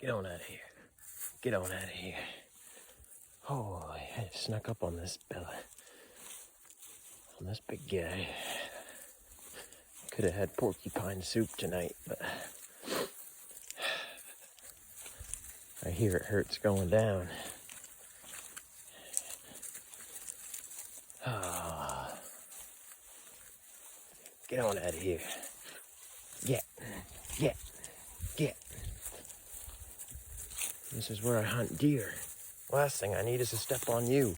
Get on out of here. Get on out of here. Oh, I snuck up on this fella. On this big guy. Could have had porcupine soup tonight, but I hear it hurts going down. Oh. Get on out of here. Get. This is where I hunt deer. Last thing I need is to step on you.